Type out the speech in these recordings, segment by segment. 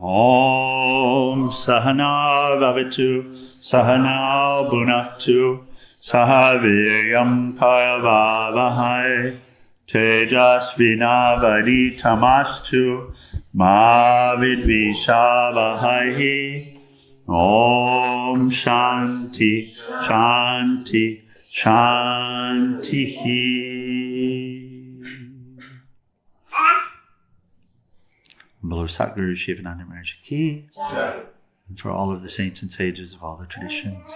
Om Sahanā-Vavatu, Sahanā-Bhunaktu, Vīryam Karavā-vahai, Tejas Vinā Vadhīta Mastu, Vidvishā-Vahai. Om Shānti, Shānti, Shāntihi. Below Satguru Sivananda Maharaj Ki, and for all of the saints and sages of all the traditions.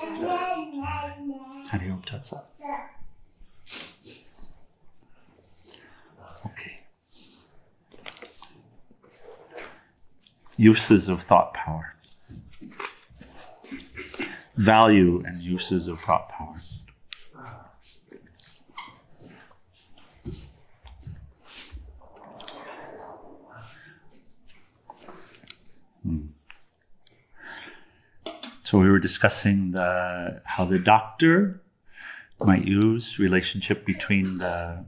Hari Om Tat Sat. Okay. Uses of thought power. Value and uses of thought power. So we were discussing how the doctor might use relationship between the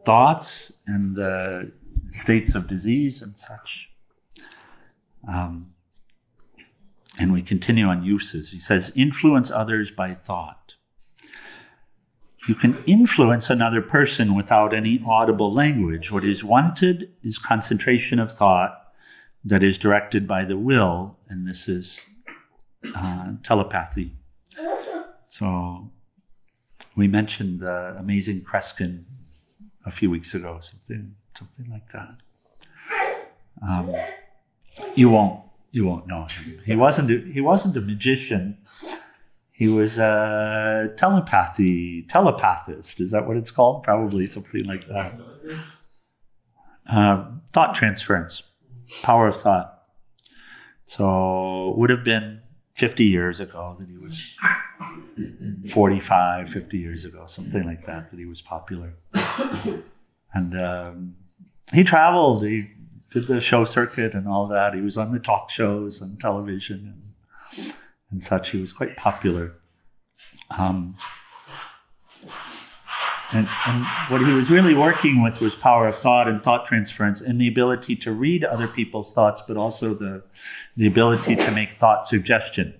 thoughts and the states of disease and such. And we continue on uses. He says, influence others by thought. You can influence another person without any audible language. What is wanted is concentration of thought that is directed by the will, and this is telepathy. So we mentioned the amazing Kreskin a few weeks ago, something like that. You won't know him. He wasn't a magician. He was a telepathist. Is that what it's called? Probably something like that. Thought transference, power of thought. So it would have been 50 years ago that he was 45, 50 years ago, something like that he was popular. And he traveled. He did the show circuit and all that. He was on the talk shows on television and such. He was quite popular. And what he was really working with was power of thought and thought transference and the ability to read other people's thoughts, but also the ability to make thought suggestion.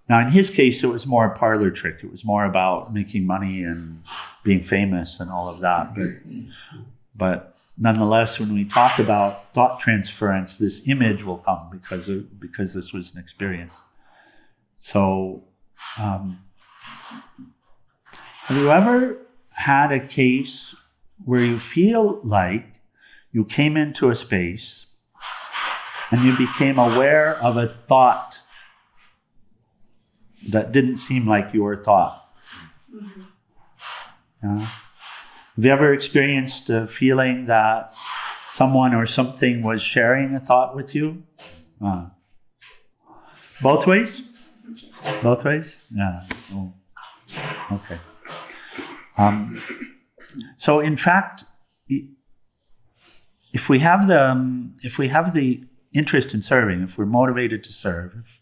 Now, in his case, it was more a parlor trick. It was more about making money and being famous and all of that. But nonetheless, when we talk about thought transference, this image will come because this was an experience. So, have you ever had a case where you feel like you came into a space and you became aware of a thought that didn't seem like your thought? Mm-hmm. Have you ever experienced a feeling that someone or something was sharing a thought with you? Both ways? Both ways? Yeah. Oh. Okay. So in fact, if we have the interest in serving, if we're motivated to serve,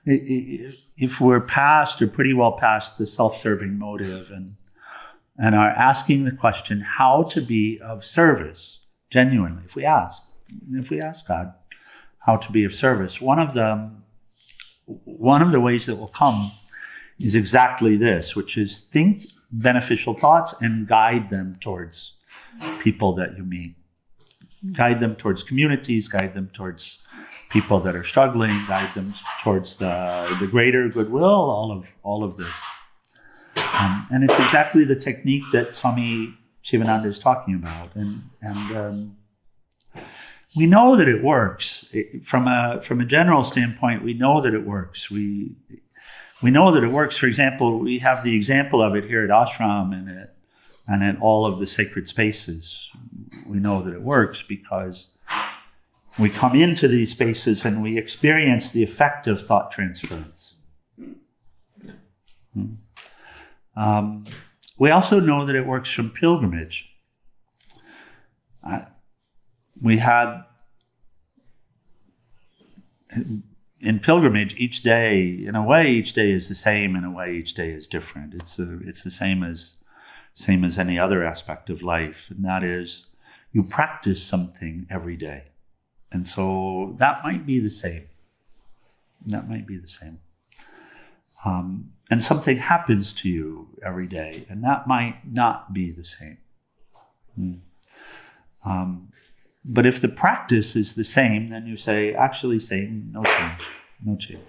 if we're past or pretty well past the self-serving motive and are asking the question how to be of service genuinely, if we ask God how to be of service, one of the ways that will come is exactly this, which is think beneficial thoughts and guide them towards people that you meet. Guide them towards communities, guide them towards people that are struggling, guide them towards the greater goodwill, all of this. And it's exactly the technique that Swami Sivananda is talking about. And we know that it works. From a general standpoint, we know that it works. We know that it works. For example, we have the example of it here at Ashram and at all of the sacred spaces. We know that it works because we come into these spaces and we experience the effect of thought transference. We also know that it works from pilgrimage. We had in pilgrimage each day, in a way, each day is the same. In a way, each day is different. It's the same as any other aspect of life, and that is you practice something every day. And so that might be the same. That might be the same. And something happens to you every day, and that might not be the same. But if the practice is the same, then you say, actually same, no change, no change.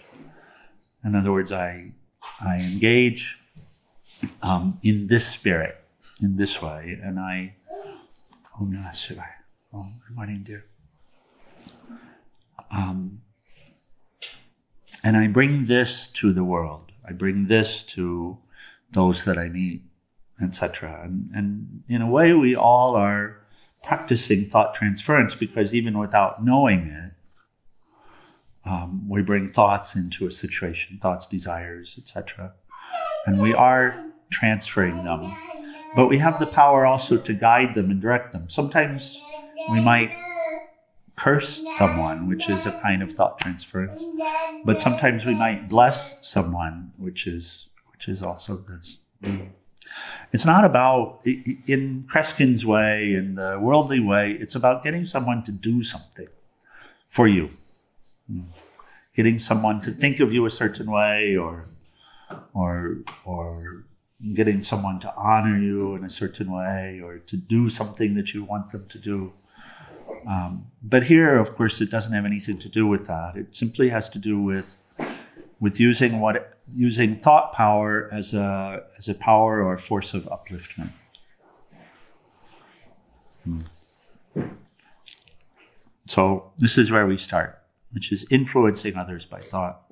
In other words, I engage in this spirit, in this way, and I, Om Namah Shivaya. Oh, good morning, dear. And I bring this to the world. I bring this to those that I meet, etc. And in a way, we all are practicing thought transference, because even without knowing it, we bring thoughts into a situation, thoughts, desires, etc. And we are transferring them. But we have the power also to guide them and direct them. Sometimes we might curse someone, which is a kind of thought transference. But sometimes we might bless someone, which is also this. It's not about, in Kreskin's way, in the worldly way, it's about getting someone to do something for you. Getting someone to think of you a certain way, or getting someone to honor you in a certain way, or to do something that you want them to do. But here, of course, it doesn't have anything to do with that. It simply has to do with using thought power as a power or a force of upliftment. So this is where we start, which is influencing others by thought.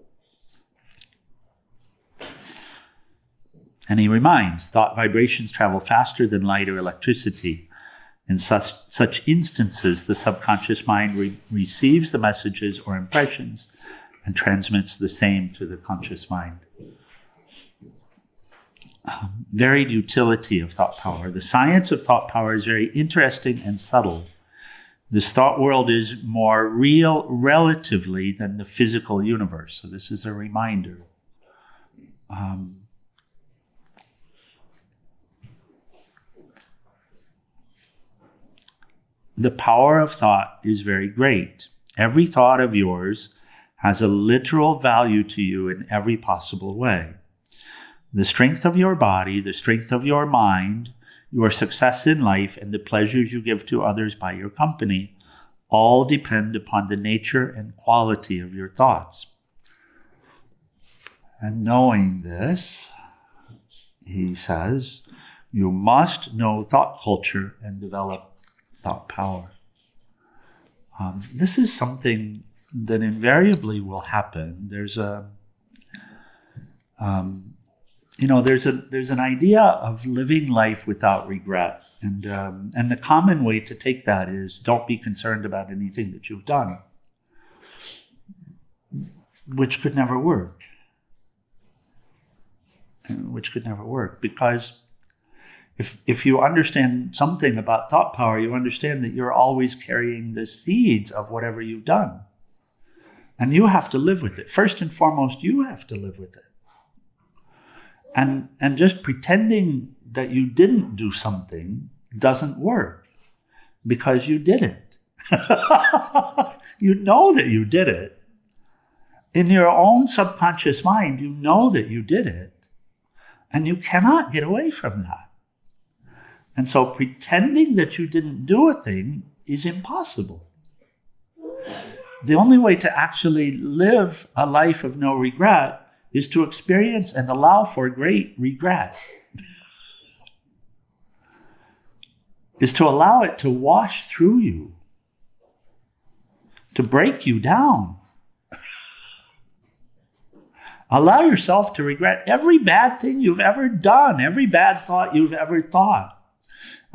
And he reminds, thought vibrations travel faster than light or electricity. In such instances, the subconscious mind receives the messages or impressions and transmits the same to the conscious mind. Varied utility of thought power. The science of thought power is very interesting and subtle. This thought world is more real relatively than the physical universe. So this is a reminder. The power of thought is very great. Every thought of yours has a literal value to you in every possible way. The strength of your body, the strength of your mind, your success in life, and the pleasures you give to others by your company all depend upon the nature and quality of your thoughts. And knowing this, he says, you must know thought culture and develop thought power. This is something that invariably will happen. There's an idea of living life without regret, and the common way to take that is don't be concerned about anything that you've done, which could never work. Because if you understand something about thought power, you understand that you're always carrying the seeds of whatever you've done. And you have to live with it. First and foremost, you have to live with it. And just pretending that you didn't do something doesn't work, because you did it. You know that you did it. In your own subconscious mind, you know that you did it. And you cannot get away from that. And so pretending that you didn't do a thing is impossible. The only way to actually live a life of no regret is to experience and allow for great regret. Is to allow it to wash through you, to break you down. Allow yourself to regret every bad thing you've ever done, every bad thought you've ever thought.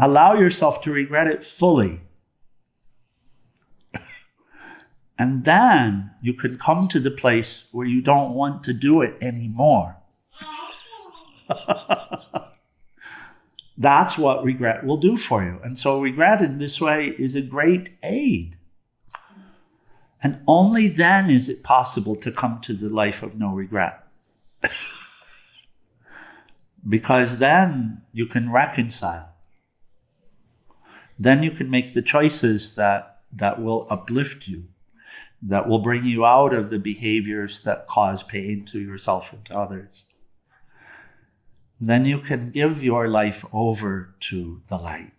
Allow yourself to regret it fully. And then you can come to the place where you don't want to do it anymore. That's what regret will do for you. And so regret in this way is a great aid. And only then is it possible to come to the life of no regret. Because then you can reconcile. Then you can make the choices that that will uplift you, that will bring you out of the behaviors that cause pain to yourself and to others, then you can give your life over to the light.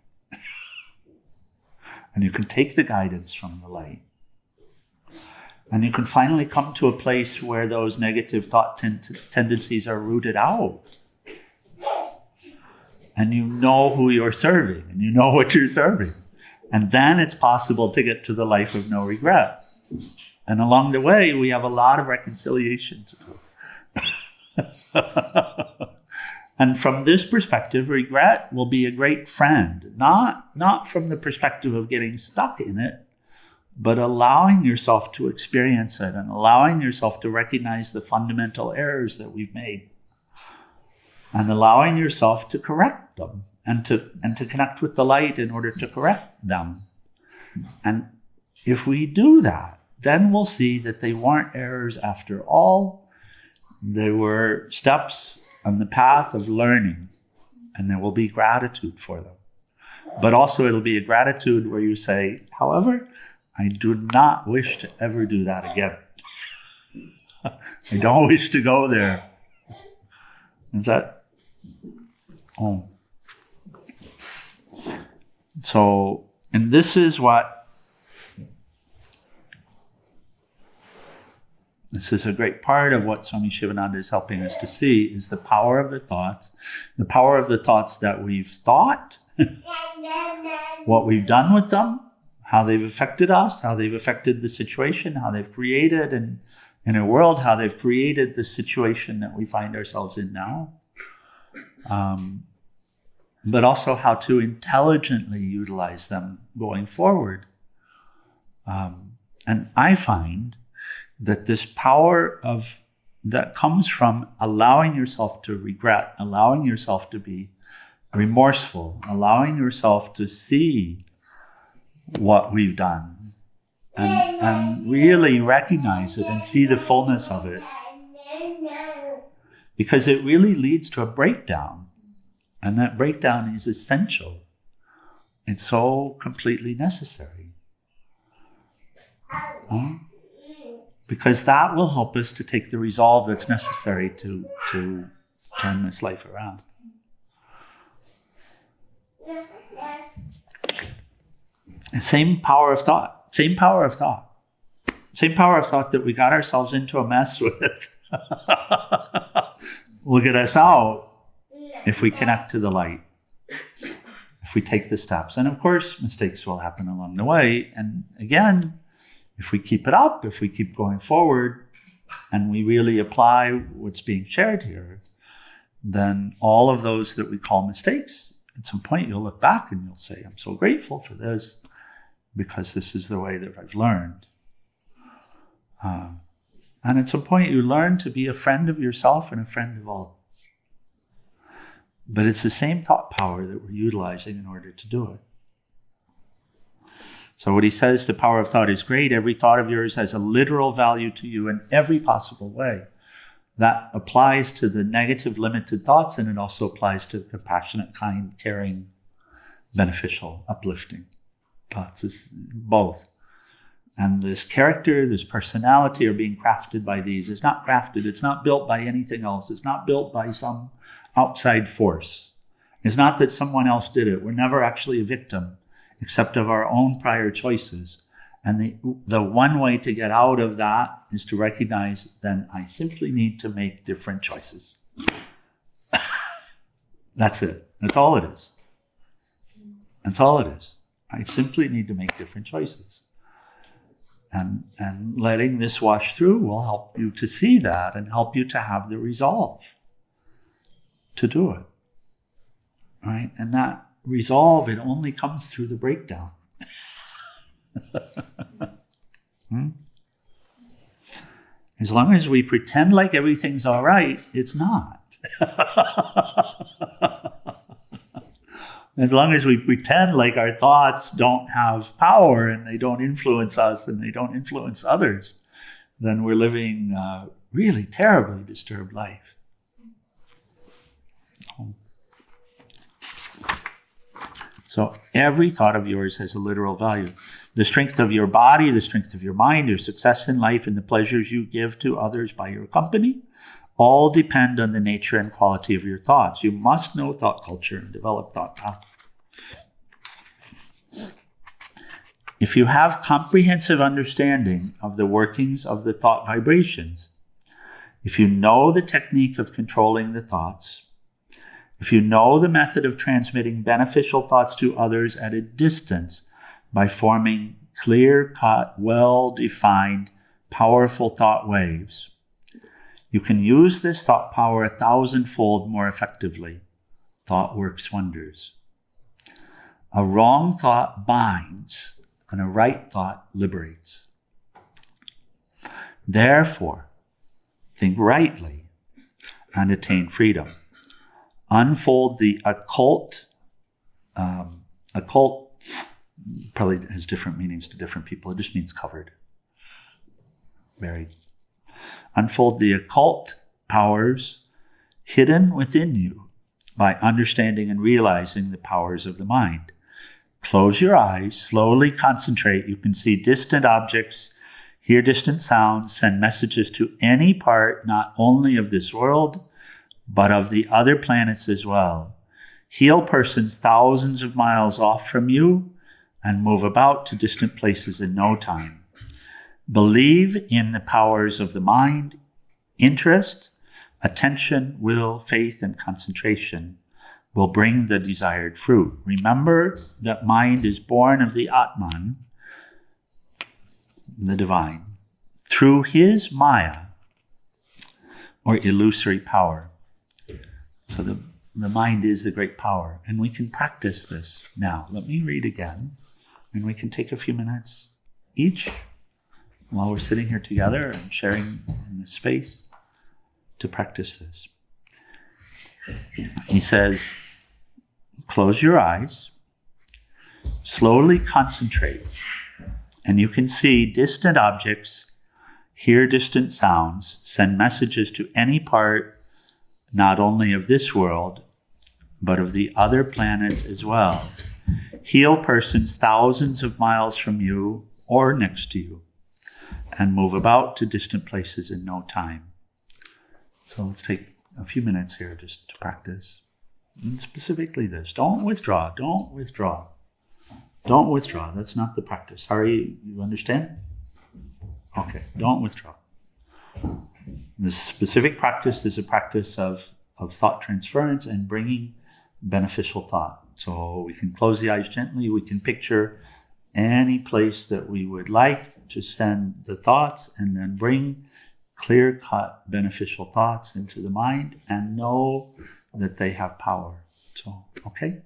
And you can take the guidance from the light. And you can finally come to a place where those negative thought tendencies are rooted out. And you know who you're serving, and you know what you're serving. And then it's possible to get to the life of no regret. And along the way, we have a lot of reconciliation to do. And from this perspective, regret will be a great friend, not from the perspective of getting stuck in it, but allowing yourself to experience it and allowing yourself to recognize the fundamental errors that we've made and allowing yourself to correct them and to connect with the light in order to correct them. And if we do that, then we'll see that they weren't errors after all. They were steps on the path of learning, and there will be gratitude for them. But also it'll be a gratitude where you say, however, I do not wish to ever do that again. I don't wish to go there. Is that? Oh. So, and this is a great part of what Swami Sivananda is helping us to see, is the power of the thoughts that we've thought, what we've done with them, how they've affected us, how they've affected the situation, how they've created, and in a world, how they've created the situation that we find ourselves in now. But also how to intelligently utilize them going forward. And I find that this power that comes from allowing yourself to regret, allowing yourself to be remorseful, allowing yourself to see what we've done and really recognize it and see the fullness of it. Because it really leads to a breakdown. And that breakdown is essential. It's so completely necessary. Because that will help us to take the resolve that's necessary to turn this life around. The same power of thought that we got ourselves into a mess with will get us out if we connect to the light, if we take the steps. And of course, mistakes will happen along the way. And again, if we keep it up, if we keep going forward, and we really apply what's being shared here, then all of those that we call mistakes, at some point you'll look back and you'll say, I'm so grateful for this, because this is the way that I've learned. And at some point you learn to be a friend of yourself and a friend of all. But it's the same thought power that we're utilizing in order to do it. So what he says, the power of thought is great. Every thought of yours has a literal value to you in every possible way. That applies to the negative, limited thoughts, and it also applies to compassionate, kind, caring, beneficial, uplifting thoughts. It's both. And this character, this personality are being crafted by these. It's not crafted. It's not built by anything else. It's not built by some outside force. It's not that someone else did it. We're never actually a victim, except of our own prior choices. And the one way to get out of that is to recognize, then I simply need to make different choices. That's it. That's all it is. That's all it is. I simply need to make different choices. And letting this wash through will help you to see that and help you to have the resolve to do it. Right? And that resolve, it only comes through the breakdown. As long as we pretend like everything's all right, it's not. As long as we pretend like our thoughts don't have power and they don't influence us and they don't influence others, then we're living a really terribly disturbed life. So every thought of yours has a literal value. The strength of your body, the strength of your mind, your success in life, and the pleasures you give to others by your company all depend on the nature and quality of your thoughts. You must know thought culture and develop thought path. If you have comprehensive understanding of the workings of the thought vibrations, if you know the technique of controlling the thoughts, if you know the method of transmitting beneficial thoughts to others at a distance by forming clear-cut, well-defined, powerful thought waves, you can use this thought power 1,000-fold more effectively. Thought works wonders. A wrong thought binds, and a right thought liberates. Therefore, think rightly and attain freedom. Unfold the occult. Occult probably has different meanings to different people. It just means covered, buried. Unfold the occult powers hidden within you by understanding and realizing the powers of the mind. Close your eyes, slowly concentrate. You can see distant objects, hear distant sounds, send messages to any part, not only of this world, but of the other planets as well. Heal persons thousands of miles off from you and move about to distant places in no time. Believe in the powers of the mind. Interest, attention, will, faith, and concentration will bring the desired fruit. Remember that mind is born of the Atman, the divine, through his Maya, or illusory power. So the mind is the great power, and we can practice this now. Let me read again, and we can take a few minutes each while we're sitting here together and sharing in this space to practice this. He says, close your eyes, slowly concentrate, and you can see distant objects, hear distant sounds, send messages to any part, not only of this world, but of the other planets as well. Heal persons thousands of miles from you or next to you, and move about to distant places in no time. So let's take a few minutes here just to practice. And specifically this, don't withdraw, don't withdraw. Don't withdraw, that's not the practice. Sorry, you understand? Okay, don't withdraw. This specific practice is a practice of thought transference and bringing beneficial thought. So we can close the eyes gently, we can picture any place that we would like to send the thoughts and then bring clear-cut beneficial thoughts into the mind and know that they have power. So, okay?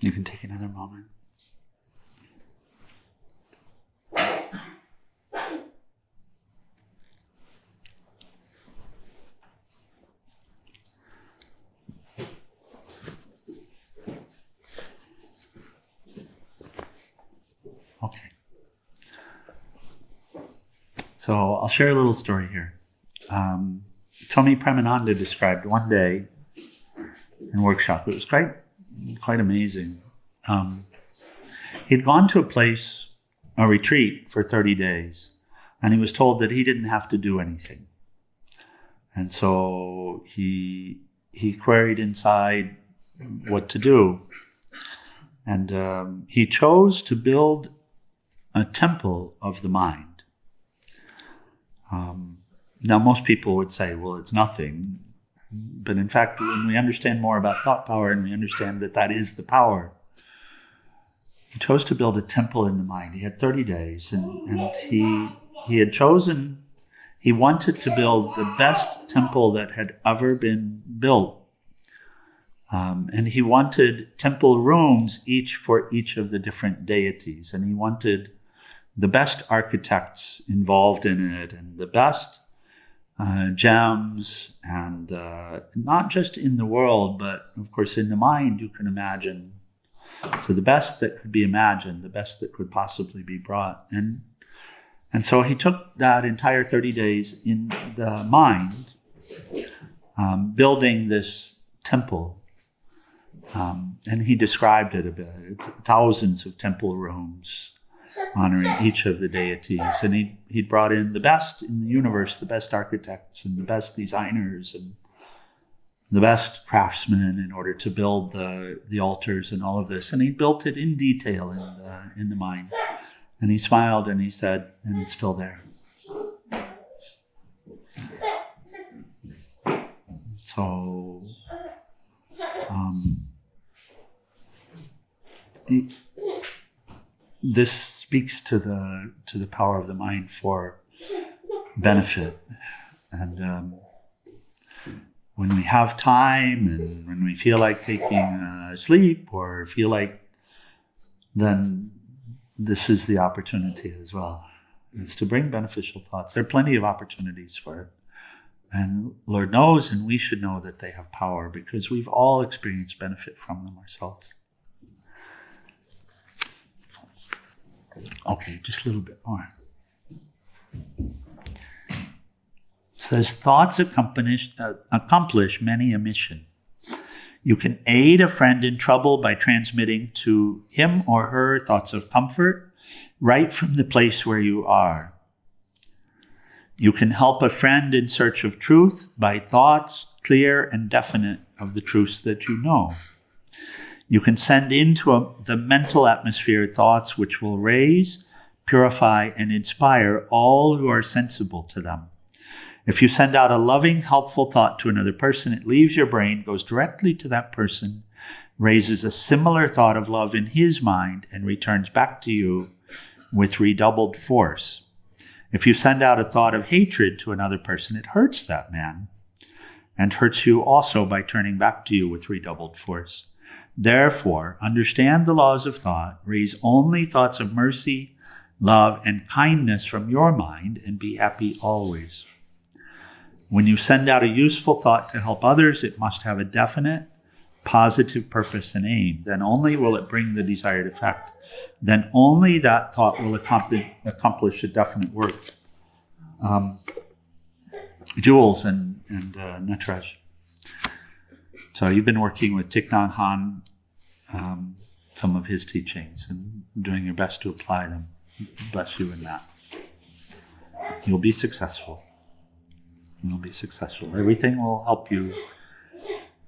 You can take another moment. Okay. So I'll share a little story here. Swami Premananda described one day in workshop. It was quite amazing. He'd gone to a place, a retreat for 30 days, and he was told that he didn't have to do anything. And so he queried inside, what to do. And he chose to build a temple of the mind. Now, most people would say, well, it's nothing. But in fact, when we understand more about thought power and we understand that that is the power, he chose to build a temple in the mind. He had 30 days, and he had chosen, he wanted to build the best temple that had ever been built. And he wanted temple rooms, each for each of the different deities. And he wanted the best architects involved in it, and the best gems, and not just in the world, but of course in the mind you can imagine. So the best that could be imagined, the best that could possibly be brought. And so he took that entire 30 days in the mind, building this temple. And he described it a bit, thousands of temple rooms, honoring each of the deities. And he brought in the best in the universe, the best architects and the best designers and the best craftsmen in order to build the altars and all of this. And he built it in detail in the mind. And he smiled and he said, and it's still there. So, this speaks to the power of the mind for benefit. And when we have time and when we feel like taking sleep or feel like, then this is the opportunity as well. It's to bring beneficial thoughts. There are plenty of opportunities for it. And Lord knows, and we should know that they have power because we've all experienced benefit from them ourselves. Okay, just a little bit more. It says, thoughts accomplish many a mission. You can aid a friend in trouble by transmitting to him or her thoughts of comfort right from the place where you are. You can help a friend in search of truth by thoughts clear and definite of the truths that you know. You can send into the mental atmosphere thoughts which will raise, purify, and inspire all who are sensible to them. If you send out a loving, helpful thought to another person, it leaves your brain, goes directly to that person, raises a similar thought of love in his mind, and returns back to you with redoubled force. If you send out a thought of hatred to another person, it hurts that man and hurts you also by turning back to you with redoubled force. Therefore, understand the laws of thought, raise only thoughts of mercy, love, and kindness from your mind, and be happy always. When you send out a useful thought to help others, it must have a definite, positive purpose and aim. Then only will it bring the desired effect. Then only that thought will accomplish a definite work. Jules and Natraj. So you've been working with Thich Nhat Hanh, some of his teachings, and doing your best to apply them. Bless you in that. You'll be successful. You'll be successful. Everything will help you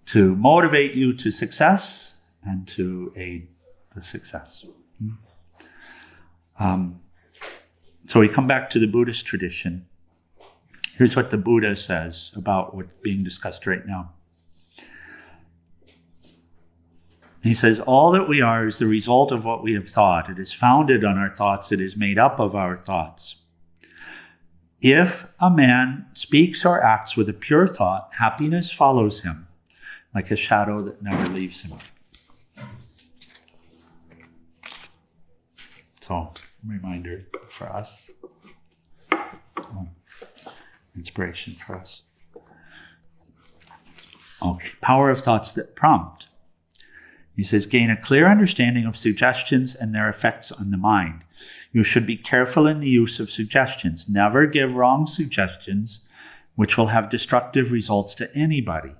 to motivate you to success and to aid the success. So we come back to the Buddhist tradition. Here's what the Buddha says about what's being discussed right now. He says, all that we are is the result of what we have thought. It is founded on our thoughts. It is made up of our thoughts. If a man speaks or acts with a pure thought, happiness follows him, like a shadow that never leaves him. So, reminder for us. Inspiration for us. Okay, power of thoughts that prompt. He says, gain a clear understanding of suggestions and their effects on the mind. You should be careful in the use of suggestions. Never give wrong suggestions, which will have destructive results to anybody.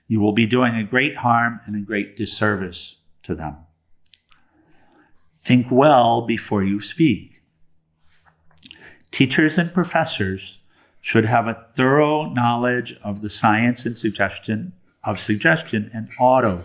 You will be doing a great harm and a great disservice to them. Think well before you speak. Teachers and professors should have a thorough knowledge of the science and suggestion and auto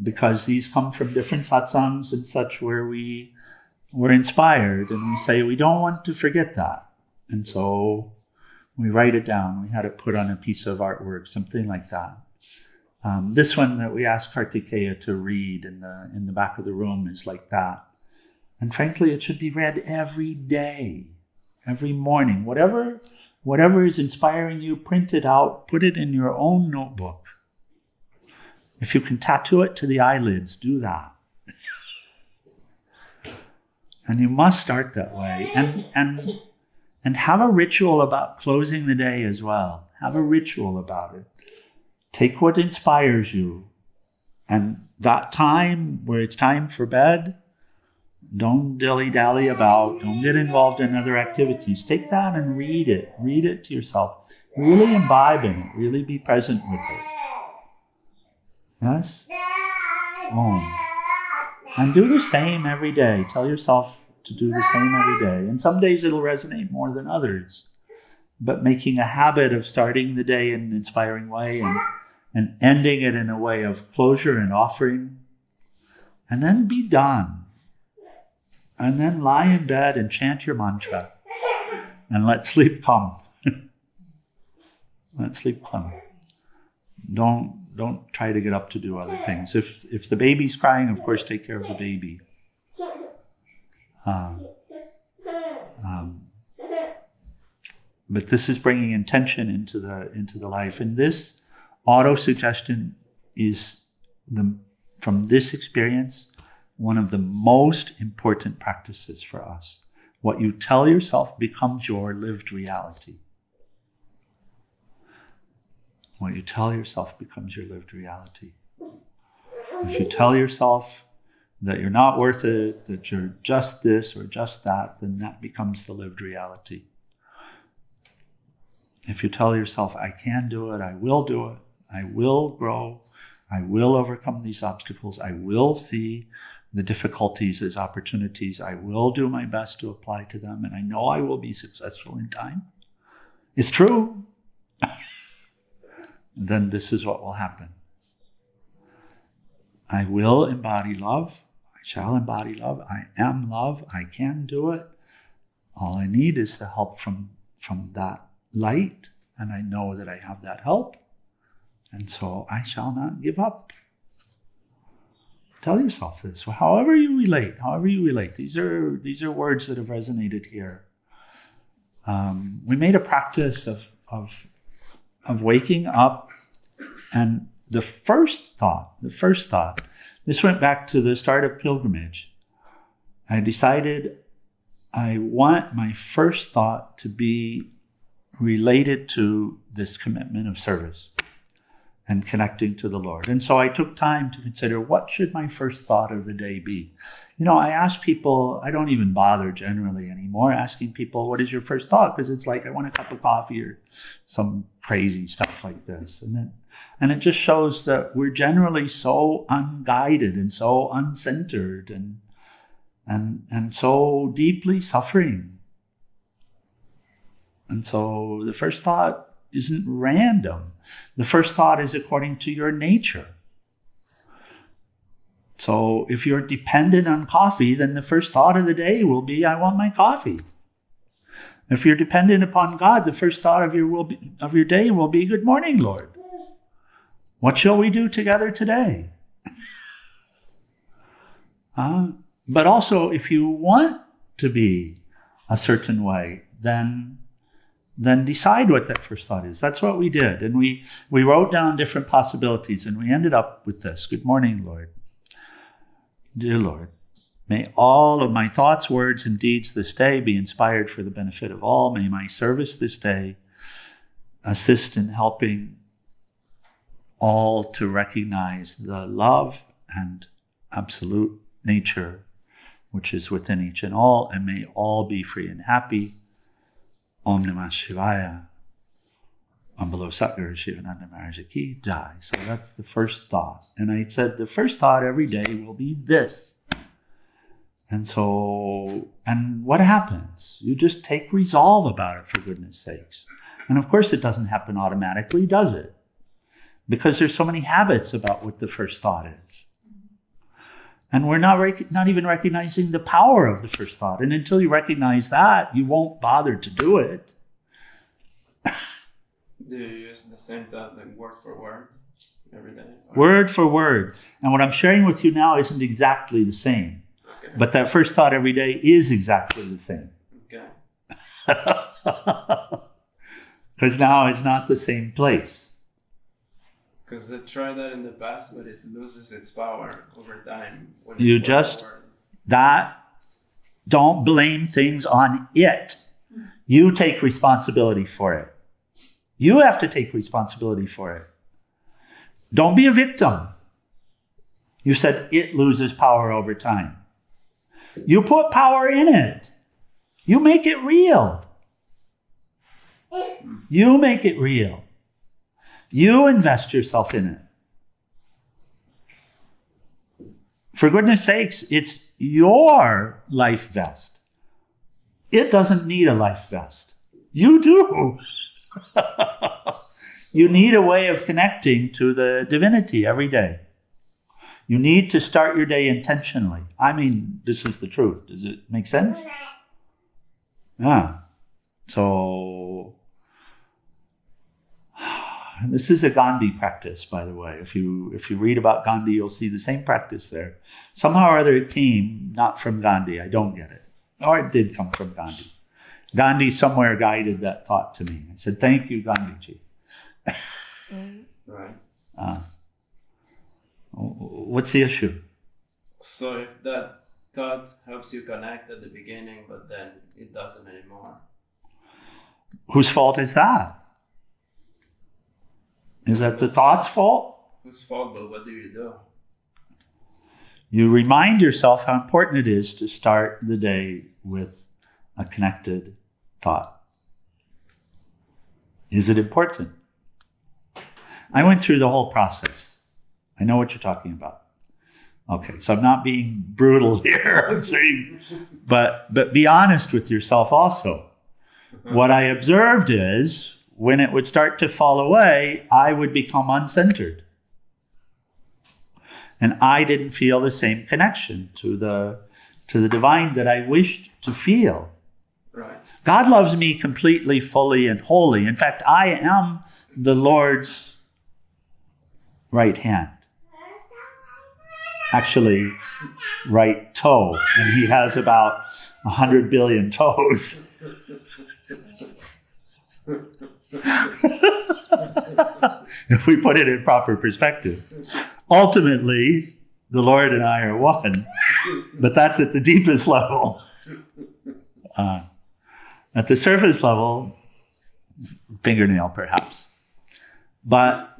because these come from different satsangs and such where we were inspired, and we say we don't want to forget that. And so we write it down. We had it put on a piece of artwork, something like that. This one that we asked Kartikeya to read in the back of the room is like that. And frankly, it should be read every day, every morning. Whatever is inspiring you, print it out, put it in your own notebook. If you can tattoo it to the eyelids, do that. And you must start that way. And have a ritual about closing the day as well. Have a ritual about it. Take what inspires you. And that time where it's time for bed, don't dilly-dally about. Don't get involved in other activities. Take that and read it. Read it to yourself. Really imbibe in it. Really be present with it. Yes? And do the same every day. Tell yourself to do the same every day. And some days it'll resonate more than others. But making a habit of starting the day in an inspiring way and ending it in a way of closure and offering. And then be done. And then lie in bed and chant your mantra. And let sleep come. Let sleep come. Don't try to get up to do other things. If the baby's crying, of course, take care of the baby. But this is bringing intention into the life. And this auto-suggestion is, from this experience, one of the most important practices for us. What you tell yourself becomes your lived reality. What you tell yourself becomes your lived reality. If you tell yourself that you're not worth it, that you're just this or just that, then that becomes the lived reality. If you tell yourself, I can do it, I will do it, I will grow, I will overcome these obstacles, I will see the difficulties as opportunities, I will do my best to apply to them, and I know I will be successful in time. It's true. Then this is what will happen. I will embody love. I shall embody love. I am love. I can do it. All I need is the help from that light, and I know that I have that help, and so I shall not give up. Tell yourself this. However you relate. These are words that have resonated here. We made a practice of waking up, and the first thought, this went back to the start of pilgrimage. I decided I want my first thought to be related to this commitment of service and connecting to the Lord. And so I took time to consider, what should my first thought of the day be? I ask people, I don't even bother generally anymore asking people, what is your first thought? Because it's like, I want a cup of coffee or some crazy stuff like this. And it just shows that we're generally so unguided and so uncentered and so deeply suffering. And so the first thought isn't random. The first thought is according to your nature. So if you're dependent on coffee, then the first thought of the day will be, I want my coffee. If you're dependent upon God, the first thought of your day will be, good morning, Lord. What shall we do together today? But also, if you want to be a certain way, then decide what that first thought is. That's what we did. And we wrote down different possibilities, and we ended up with this. Good morning, Lord. Dear Lord, may all of my thoughts, words, and deeds this day be inspired for the benefit of all. May my service this day assist in helping all to recognize the love and absolute nature which is within each and all, and may all be free and happy. Om Namah Shivaya. Ambalo Satguru Sivananda Maharaj Ki Jai. So that's the first thought. And I said the first thought every day will be this. And what happens? You just take resolve about it, for goodness sakes. And of course it doesn't happen automatically, does it? Because there's so many habits about what the first thought is. And we're not even recognizing the power of the first thought. And until you recognize that, you won't bother to do it. Do you use the same thought, like word for word, every day? Word for word. And what I'm sharing with you now isn't exactly the same. Okay. But that first thought every day is exactly the same. Okay. Because now it's not the same place. Because I tried that in the past, but it loses its power over time. When You just, don't blame things on it. You take responsibility for it. You have to take responsibility for it. Don't be a victim. You said it loses power over time. You put power in it. You make it real. You make it real. You invest yourself in it. For goodness sakes, it's your life vest. It doesn't need a life vest. You do. You need a way of connecting to the divinity every day. You need to start your day intentionally. I mean, this is the truth. Does it make sense? Yeah. So, this is a Gandhi practice, by the way. If you read about Gandhi, you'll see the same practice there. Somehow or other it came not from Gandhi. I don't get it. Or it did come from Gandhi. Gandhi somewhere guided that thought to me. I said, thank you, Gandhiji. Right. What's the issue? So if that thought helps you connect at the beginning, but then it doesn't anymore. Whose fault is that? Is that the thought's fault? Whose fault, but what do you do? You remind yourself how important it is to start the day with a connected thought. Is it important? I went through the whole process. I know what you're talking about. Okay, so I'm not being brutal here. I'm saying, but be honest with yourself also. What I observed is, when it would start to fall away, I would become uncentered. And I didn't feel the same connection to the divine that I wished to feel. Right. God loves me completely, fully, and wholly. In fact, I am the Lord's right hand. Actually, right toe. And he has about 100 billion toes. If we put it in proper perspective. Ultimately, the Lord and I are one. But that's at the deepest level. At the surface level, fingernail perhaps. But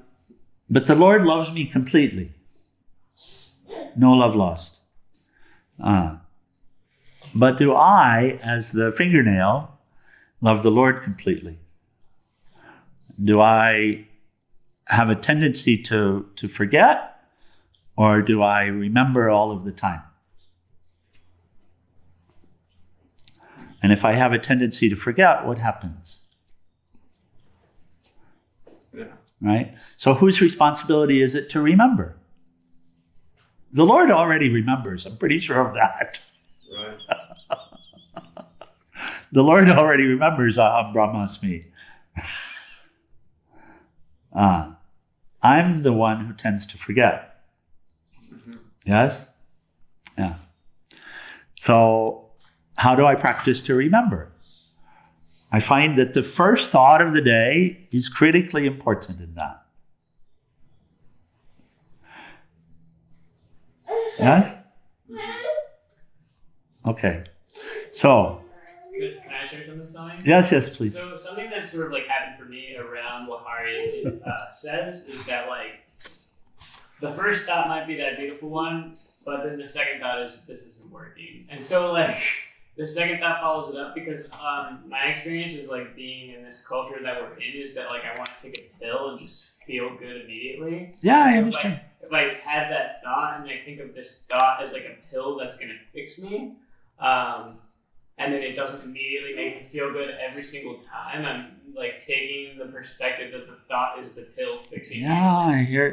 the Lord loves me completely. No love lost. But do I, as the fingernail, love the Lord completely? Do I have a tendency to forget, or do I remember all of the time? And if I have a tendency to forget, what happens? Yeah. Right? So whose responsibility is it to remember? The Lord already remembers. I'm pretty sure of that. Right. The Lord already remembers Aham Brahmasmi. I'm the one who tends to forget. Mm-hmm. Yes? Yeah. So how do I practice to remember? I find that the first thought of the day is critically important in that. Yes? Okay. So. Can I share something, Swami? Yes, please. So something that's sort of like happened for me around what Hari says is that like the first thought might be that beautiful one, but then the second thought is this isn't working. And so like the second thought follows it up because my experience is like being in this culture that we're in is that like I want to take a pill and just feel good immediately. Yeah, I understand. If I have that thought and I think of this thought as like a pill that's going to fix me, and then it doesn't immediately make me feel good every single time, I'm like taking the perspective that the thought is the pill fixing me. Yeah,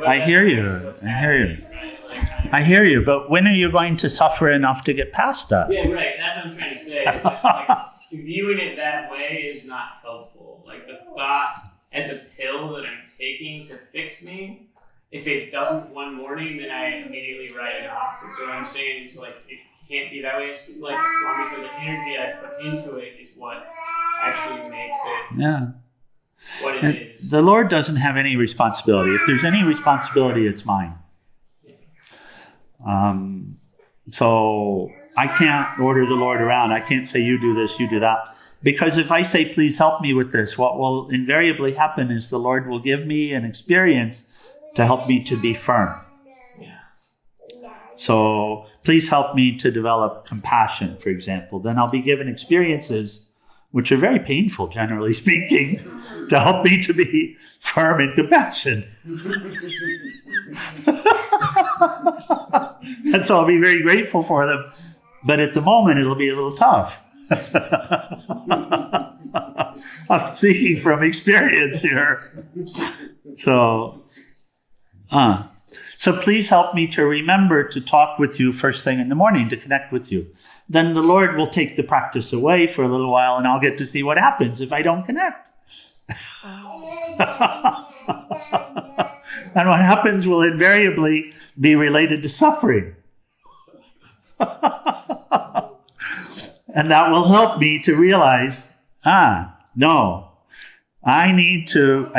I hear you. Right? Like, I hear you, but when are you going to suffer enough to get past that? Yeah, right. That's what I'm trying to say. Is that, like, viewing it that way is not helpful. Like the thought as a pill that I'm taking to fix me, if it doesn't one morning, then I immediately write it off. And so what I'm saying is like it can't be that way. It's like Swami said, the energy I put into it is what actually makes it what it is. The Lord doesn't have any responsibility. If there's any responsibility, it's mine. So I can't order the Lord around. I can't say, you do this, you do that. Because if I say, please help me with this, what will invariably happen is the Lord will give me an experience to help me to be firm. So please help me to develop compassion, for example. Then I'll be given experiences which are very painful, generally speaking, to help me to be firm in compassion. And so I'll be very grateful for them. But at the moment, it'll be a little tough. I'm speaking from experience here. So please help me to remember to talk with you first thing in the morning, to connect with you. Then the Lord will take the practice away for a little while, and I'll get to see what happens if I don't connect. And what happens will invariably be related to suffering. And that will help me to realize, no, I need to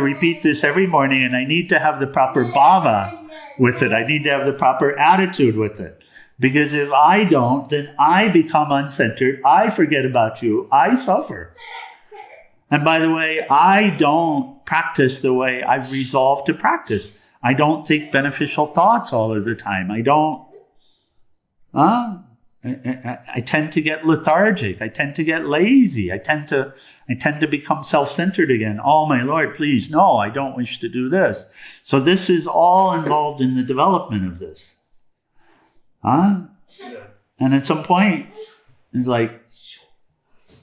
repeat this every morning, and I need to have the proper bhava with it. I need to have the proper attitude with it. Because if I don't, then I become uncentered. I forget about you. I suffer. And by the way, I don't practice the way I've resolved to practice. I don't think beneficial thoughts all of the time. I don't. I tend to get lethargic. I tend to get lazy. I tend to become self-centered again. Oh, my Lord, please, no, I don't wish to do this. So this is all involved in the development of this. And at some point, it's like,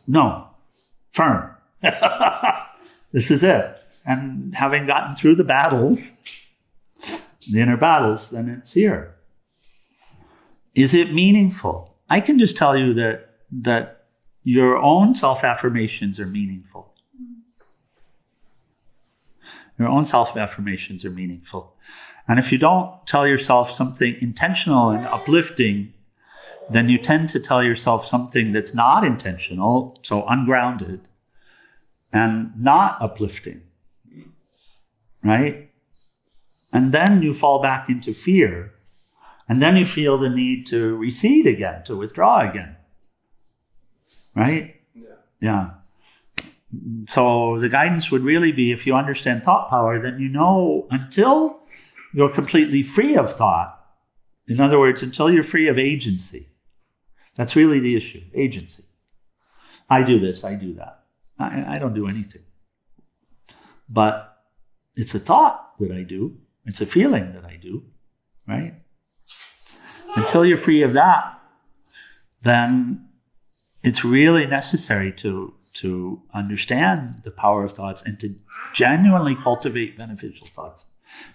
no, firm. This is it. And having gotten through the battles, the inner battles, then it's here. Is it meaningful? I can just tell you that your own self-affirmations are meaningful. Your own self-affirmations are meaningful. And if you don't tell yourself something intentional and uplifting, then you tend to tell yourself something that's not intentional, so ungrounded, and not uplifting, right? And then you fall back into fear, and then you feel the need to recede again, to withdraw again, right? Yeah. So the guidance would really be, if you understand thought power, then you know until you're completely free of thought, in other words, until you're free of agency. That's really the issue, agency. I do this, I do that. I don't do anything. But it's a thought that I do. It's a feeling that I do, right? Until you're free of that, then it's really necessary to understand the power of thoughts and to genuinely cultivate beneficial thoughts.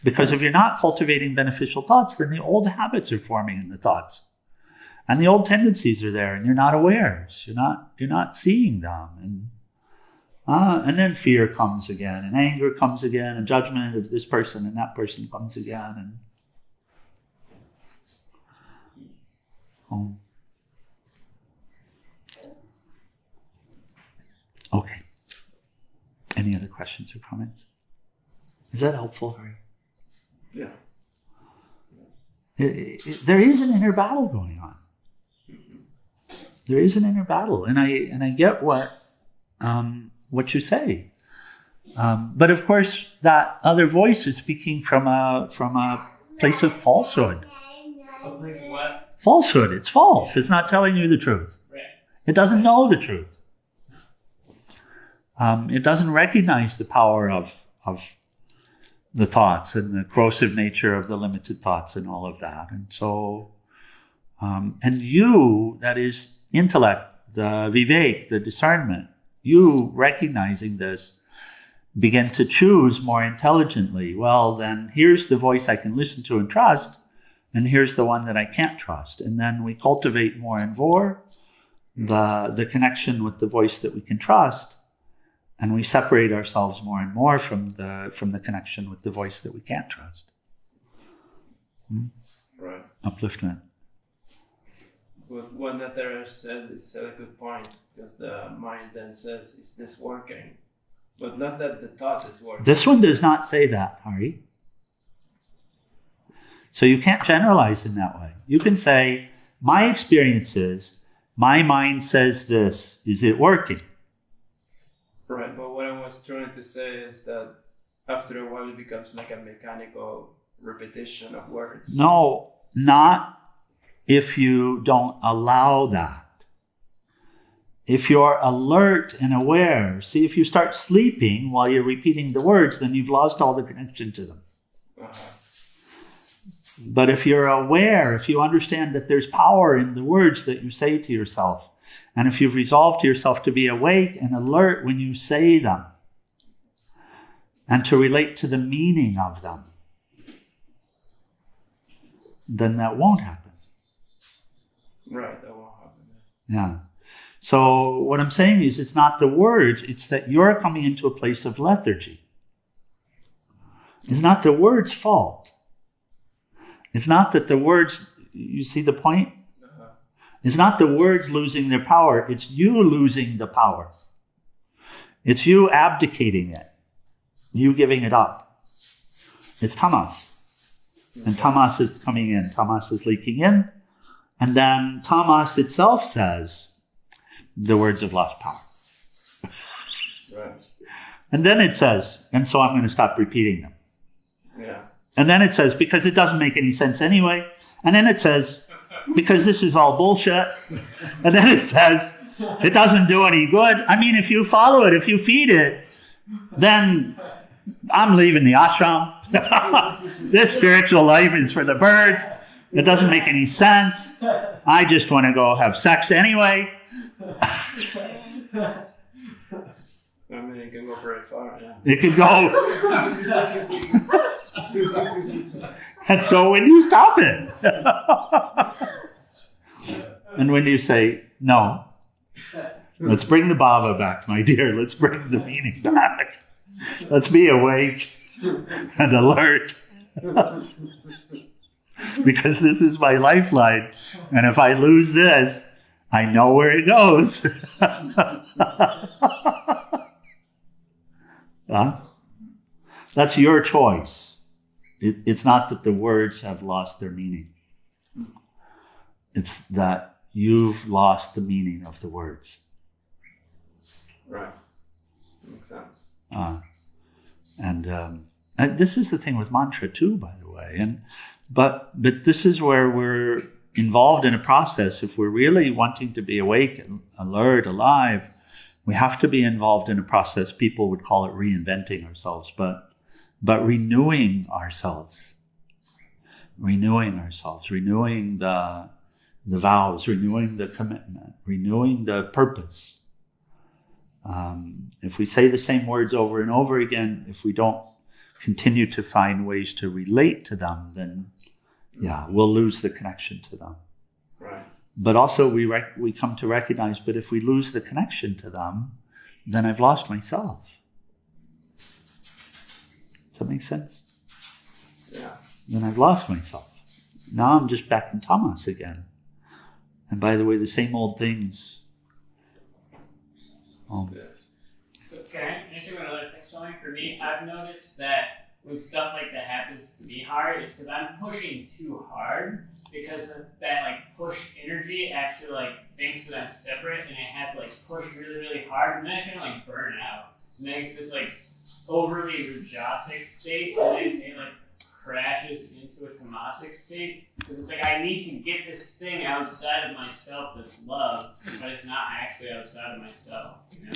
Because if you're not cultivating beneficial thoughts, then the old habits are forming in the thoughts. And the old tendencies are there, and you're not aware. So you're not seeing them. And then fear comes again, and anger comes again, and judgment of this person and that person comes again. Okay. Any other questions or comments? Is that helpful, Hari? Yeah. There is an inner battle going on. There is an inner battle, and I get what you say, but of course that other voice is speaking from a place of falsehood. A place of what? Falsehood. It's false. It's not telling you the truth. Right. It doesn't know the truth. It doesn't recognize the power of the thoughts and the corrosive nature of the limited thoughts and all of that. And so, and you, that is intellect, the vivek, the discernment, you recognizing this, begin to choose more intelligently. Well, then here's the voice I can listen to and trust, and here's the one that I can't trust. And then we cultivate more and more the connection with the voice that we can trust, and we separate ourselves more and more from the connection with the voice that we can't trust. Right. Upliftment. What that there said is a good point, because the mind then says, "Is this working?" But not that the thought is working. This one does not say that, Hari. So you can't generalize in that way. You can say, my experience is, my mind says this. Is it working? Right, but what I was trying to say is that after a while it becomes like a mechanical repetition of words. No, not if you don't allow that. If you're alert and aware, see, if you start sleeping while you're repeating the words, then you've lost all the connection to them. But if you're aware, if you understand that there's power in the words that you say to yourself, and if you've resolved yourself to be awake and alert when you say them, and to relate to the meaning of them, then that won't happen. Right, that won't happen. Yeah. So what I'm saying is, it's not the words, it's that you're coming into a place of lethargy. It's not the words' fault. It's not that the words, you see the point? It's not the words losing their power, it's you losing the power. It's you abdicating it, you giving it up. It's tamas. And tamas is coming in, tamas is leaking in, and then tamas itself says, the words have lost power. Right. And then it says, and so I'm going to stop repeating them. Yeah. And then it says, because it doesn't make any sense anyway. And then it says, because this is all bullshit. And then it says, it doesn't do any good. I mean, if you follow it, if you feed it, then I'm leaving the ashram. This spiritual life is for the birds. It doesn't make any sense. I just want to go have sex anyway. I mean, it can go very far, yeah. It can go. And so when you stop it, and when you say, no, let's bring the bhava back, my dear, let's bring the meaning back. Let's be awake and alert. Because this is my lifeline. And if I lose this, I know where it goes. Huh? That's your choice. It's not that the words have lost their meaning. It's that you've lost the meaning of the words. Right. Makes sense. And this is the thing with mantra too, by the way. But this is where we're involved in a process. If we're really wanting to be awake, and alert, alive, we have to be involved in a process. People would call it reinventing ourselves, but renewing ourselves, renewing the vows, renewing the commitment, renewing the purpose. If we say the same words over and over again, if we don't continue to find ways to relate to them, then we'll lose the connection to them. Right. But also we come to recognize, but if we lose the connection to them, then I've lost myself. Does that make sense? Yeah. Then I've lost myself. Now I'm just back in tamas again. And by the way, the same old things. So can I say one other thing, Swami? For me, I've noticed that when stuff like that happens to me hard, it's because I'm pushing too hard, because of that like push energy actually like thinks that I'm separate, and I have to like push really, really hard, and then I kind of like burn out. And then it's this like overly rajasic state, and then it like crashes into a tamasic state, because it's like I need to get this thing outside of myself that's love, but it's not actually outside of myself, you know?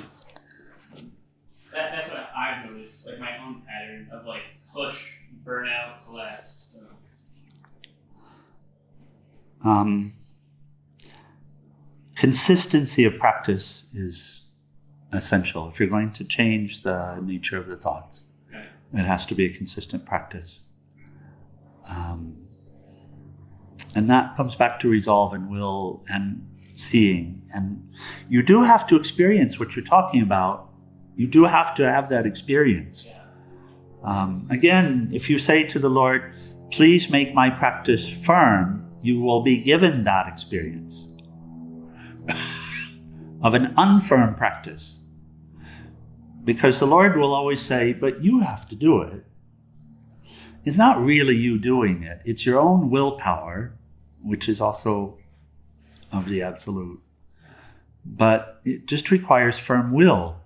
That's what I've noticed, like my own pattern of like push, burnout, collapse. So. Consistency of practice is essential. If you're going to change the nature of the thoughts, it has to be a consistent practice. And that comes back to resolve and will and seeing. And you do have to experience what you're talking about. You do have to have that experience. Again, if you say to the Lord, please make my practice firm, you will be given that experience of an unfirm practice. Because the Lord will always say, but you have to do it. It's not really you doing it. It's your own willpower, which is also of the Absolute. But it just requires firm will.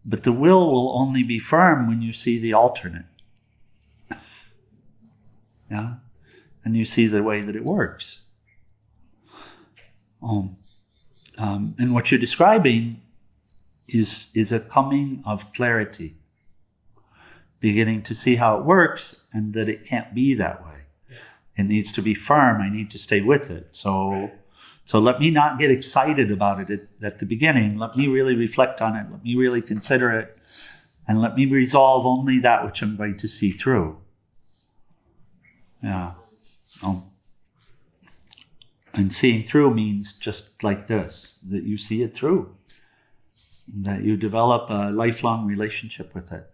But the will only be firm when you see the alternate. Yeah? And you see the way that it works. And what you're describing is a coming of clarity. Beginning to see how it works and that it can't be that way. It needs to be firm. I need to stay with it. So let me not get excited about it at the beginning. Let me really reflect on it. Let me really consider it. And let me resolve only that which I'm going to see through. Yeah. And seeing through means just like this, that you see it through. That you develop a lifelong relationship with it.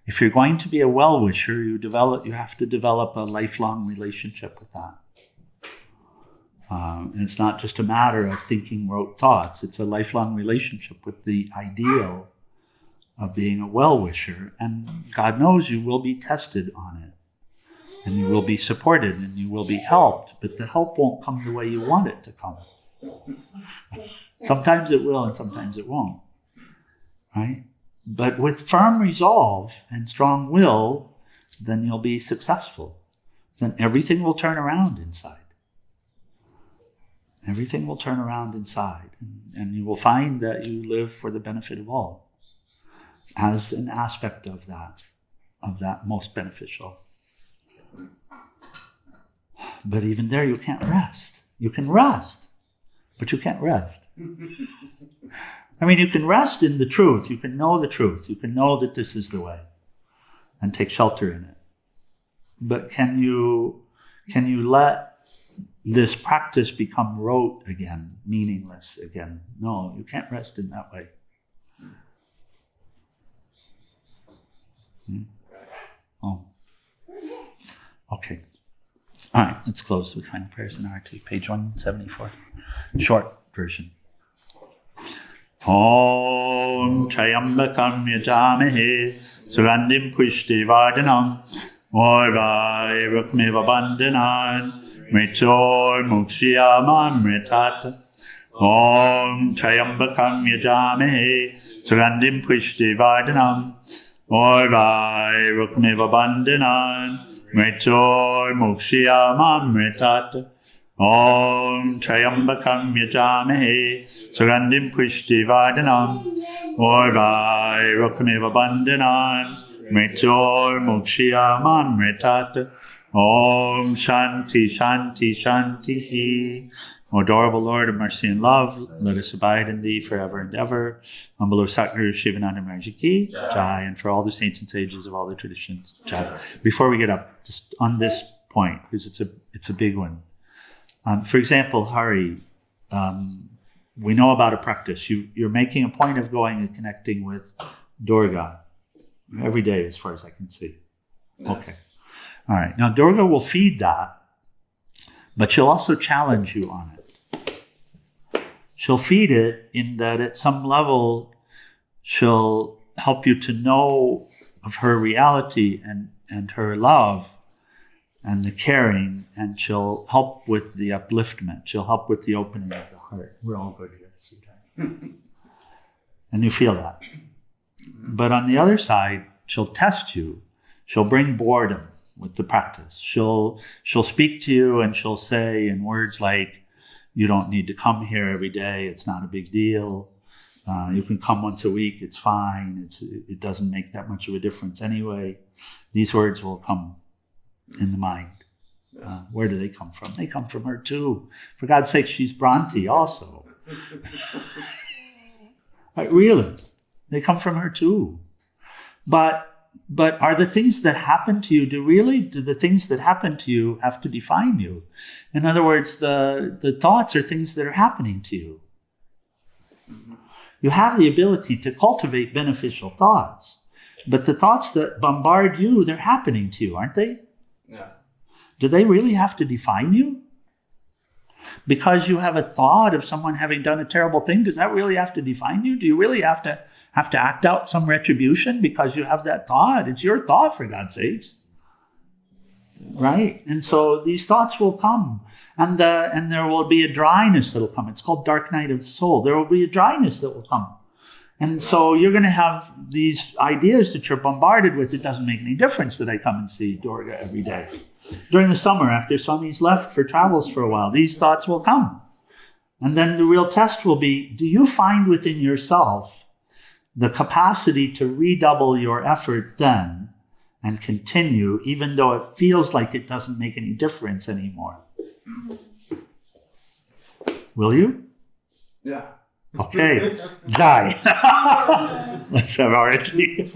If you're going to be a well-wisher, you have to develop a lifelong relationship with that. And it's not just a matter of thinking rote thoughts. It's a lifelong relationship with the ideal of being a well-wisher. And God knows you will be tested on it. And you will be supported and you will be helped. But the help won't come the way you want it to come. Sometimes it will and sometimes it won't. Right? But with firm resolve and strong will, then you'll be successful. Then everything will turn around inside. Everything will turn around inside. And you will find that you live for the benefit of all as an aspect of that most beneficial. But even there you can't rest. You can rest, but you can't rest. I mean, you can rest in the truth. You can know the truth. You can know that this is the way and take shelter in it. But can you let this practice become rote again, meaningless again? No, you can't rest in that way. Oh. Okay. All right, let's close with final prayers and arati. Page 174. Short version. Om Trayambakam Yajamahe Surandim Pushti Vardhanam Orvai Rukmeva Bandhanan Mritor Mukshiyamam Mritata Om Trayambakam Yajamahe Surandim Pushti Vardhanam Orvai Rukmeva Bandhanan Mritor Mukshiyamam Mritata Om Trayambakam Yajamahe Surandim Pushti Vardhanam Orvai Rukmeva Bandhanan Mritor Mukshiyamam Mritata Om Shānti Shānti Shāntihi. O adorable Lord of mercy and love, let us abide in thee forever and ever. Humble Lord Satguru Sivananda Maharaj Ki Jai, and for all the saints and sages of all the traditions. Jai. Before we get up, just on this point, because it's a big one. For example, Hari, we know about a practice. You're making a point of going and connecting with Durga every day, as far as I can see. Yes. Okay. All right. Now, Durga will feed that, but she'll also challenge you on it. She'll feed it in that at some level, she'll help you to know of her reality and her love and the caring, and she'll help with the upliftment. She'll help with the opening of the heart. We're all good here at Sudai. And you feel that. But on the other side, she'll test you. She'll bring boredom with the practice. She'll speak to you and she'll say in words like, you don't need to come here every day. It's not a big deal. You can come once a week. It's fine. It doesn't make that much of a difference anyway. These words will come in the mind. Where do they come from? They come from her too. For God's sake, she's Bhranti also. Really, they come from her too. But but are the things that happen to you, do the things that happen to you have to define you? In other words, the thoughts are things that are happening to you. You have the ability to cultivate beneficial thoughts, but the thoughts that bombard you, they're happening to you, aren't they? Yeah. Do they really have to define you? Because you have a thought of someone having done a terrible thing, does that really have to define you? Do you really have to act out some retribution because you have that thought? It's your thought, for God's sakes. Right? And so these thoughts will come. And there will be a dryness that will come. It's called dark night of the soul. There will be a dryness that will come. And so you're going to have these ideas that you're bombarded with. It doesn't make any difference that I come and see Durga every day. During the summer, after Swami's left for travels for a while, these thoughts will come. And then the real test will be, do you find within yourself the capacity to redouble your effort then and continue, even though it feels like it doesn't make any difference anymore? Will you? Yeah. Okay. Jai. Let's have our tea.